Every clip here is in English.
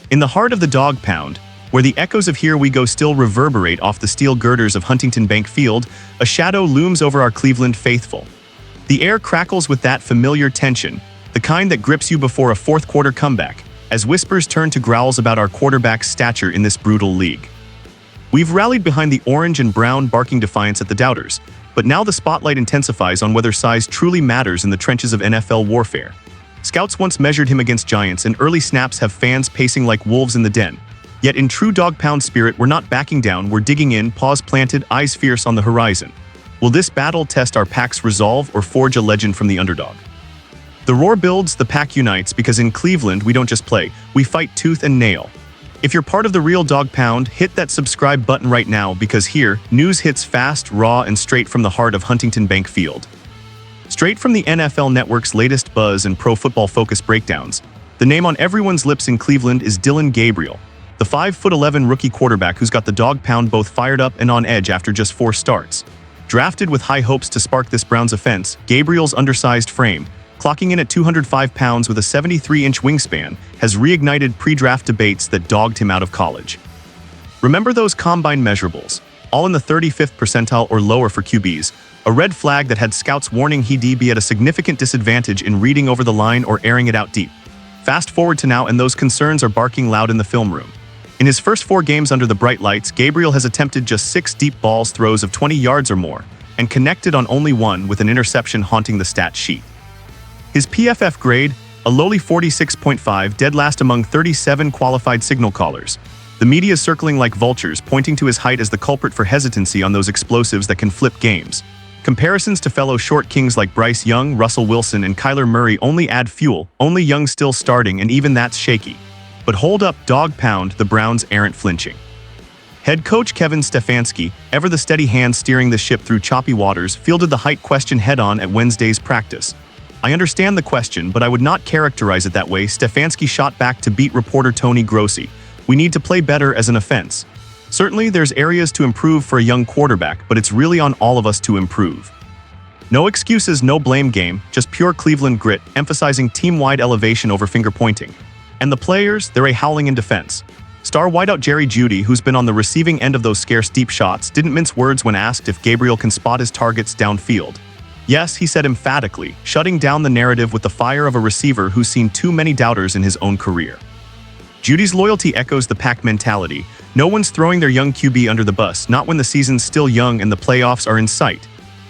In the heart of the dog pound, where the echoes of Here We Go still reverberate off the steel girders of Huntington Bank Field, a shadow looms over our Cleveland faithful. The air crackles with that familiar tension, the kind that grips you before a fourth-quarter comeback, as whispers turn to growls about our quarterback's stature in this brutal league. We've rallied behind the orange and brown, barking defiance at the doubters, but now the spotlight intensifies on whether size truly matters in the trenches of NFL warfare. Scouts once measured him against giants, and early snaps have fans pacing like wolves in the den. Yet in true dog pound spirit, we're not backing down, we're digging in, paws planted, eyes fierce on the horizon. Will this battle test our pack's resolve or forge a legend from the underdog? The roar builds, the pack unites, because in Cleveland we don't just play, we fight tooth and nail. If you're part of the real Dog Pound, hit that subscribe button right now, because here, news hits fast, raw, and straight from the heart of Huntington Bank Field. Straight from the NFL Network's latest buzz and Pro Football Focus breakdowns, the name on everyone's lips in Cleveland is Dillon Gabriel, the 5'11" rookie quarterback who's got the Dog Pound both fired up and on edge after just 4 starts. Drafted with high hopes to spark this Browns offense, Gabriel's undersized frame, clocking in at 205 pounds with a 73-inch wingspan, has reignited pre-draft debates that dogged him out of college. Remember those combine measurables, all in the 35th percentile or lower for QBs, a red flag that had scouts warning he'd be at a significant disadvantage in reading over the line or airing it out deep. Fast forward to now, and those concerns are barking loud in the film room. In his first 4 games under the bright lights, Gabriel has attempted just 6 deep balls throws of 20 yards or more, and connected on only 1, with an interception haunting the stat sheet. His PFF grade, a lowly 46.5, dead last among 37 qualified signal callers. The media is circling like vultures, pointing to his height as the culprit for hesitancy on those explosives that can flip games. Comparisons to fellow short kings like Bryce Young, Russell Wilson, and Kyler Murray only add fuel, only Young still starting, and even that's shaky. But hold up, Dog Pound, the Browns aren't flinching. Head coach Kevin Stefanski, ever the steady hand steering the ship through choppy waters, fielded the height question head-on at Wednesday's practice. I understand the question, but I would not characterize it that way, Stefanski shot back to beat reporter Tony Grossi. We need to play better as an offense. Certainly, there's areas to improve for a young quarterback, but it's really on all of us to improve. No excuses, no blame game, just pure Cleveland grit, emphasizing team-wide elevation over finger-pointing. And the players, they're a howling in defense. Star wideout Jerry Jeudy, who's been on the receiving end of those scarce deep shots, didn't mince words when asked if Gabriel can spot his targets downfield. Yes, he said emphatically, shutting down the narrative with the fire of a receiver who's seen too many doubters in his own career. Jeudy's loyalty echoes the pack mentality. No one's throwing their young QB under the bus, not when the season's still young and the playoffs are in sight.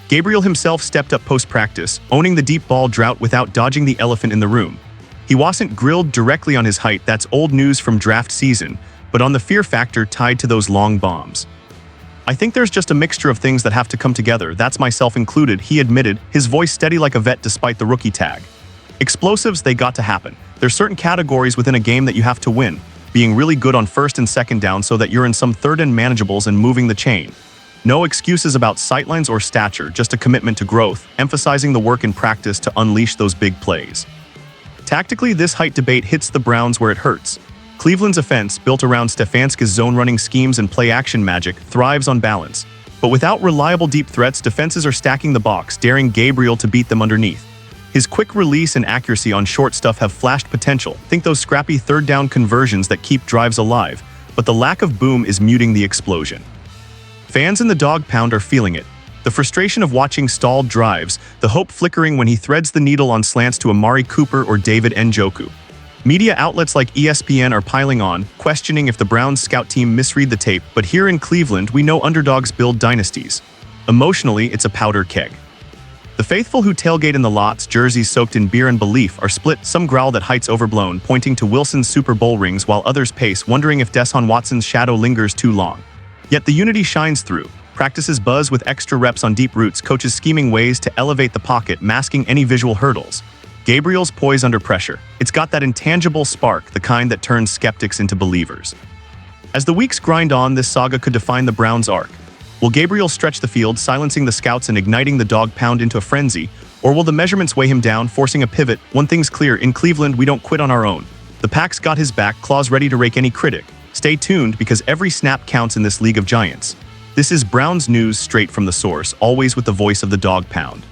Gabriel himself stepped up post-practice, owning the deep ball drought without dodging the elephant in the room. He wasn't grilled directly on his height, that's old news from draft season, but on the fear factor tied to those long bombs. I think there's just a mixture of things that have to come together, that's myself included, he admitted, his voice steady like a vet despite the rookie tag. Explosives, they got to happen. There's certain categories within a game that you have to win, being really good on first and second down so that you're in some third and manageables and moving the chain. No excuses about sightlines or stature, just a commitment to growth, emphasizing the work in practice to unleash those big plays. Tactically, this height debate hits the Browns where it hurts. Cleveland's offense, built around Stefanski's zone-running schemes and play-action magic, thrives on balance. But without reliable deep threats, defenses are stacking the box, daring Gabriel to beat them underneath. His quick release and accuracy on short stuff have flashed potential. Think those scrappy third-down conversions that keep drives alive. But the lack of boom is muting the explosion. Fans in the Dog Pound are feeling it. The frustration of watching stalled drives, the hope flickering when he threads the needle on slants to Amari Cooper or David Njoku. Media outlets like ESPN are piling on, questioning if the Browns scout team misread the tape, but here in Cleveland, we know underdogs build dynasties. Emotionally, it's a powder keg. The faithful who tailgate in the lots, jerseys soaked in beer and belief, are split, some growl that height's overblown, pointing to Wilson's Super Bowl rings, while others pace, wondering if Deshaun Watson's shadow lingers too long. Yet the unity shines through. Practices buzz with extra reps on deep routes, coaches scheming ways to elevate the pocket, masking any visual hurdles. Gabriel's poise under pressure. It's got that intangible spark, the kind that turns skeptics into believers. As the weeks grind on, this saga could define the Browns' arc. Will Gabriel stretch the field, silencing the scouts and igniting the Dog Pound into a frenzy? Or will the measurements weigh him down, forcing a pivot? One thing's clear, in Cleveland, we don't quit on our own. The Pack's got his back, claws ready to rake any critic. Stay tuned, because every snap counts in this league of giants. This is Browns news straight from the source, always with the voice of the Dog Pound.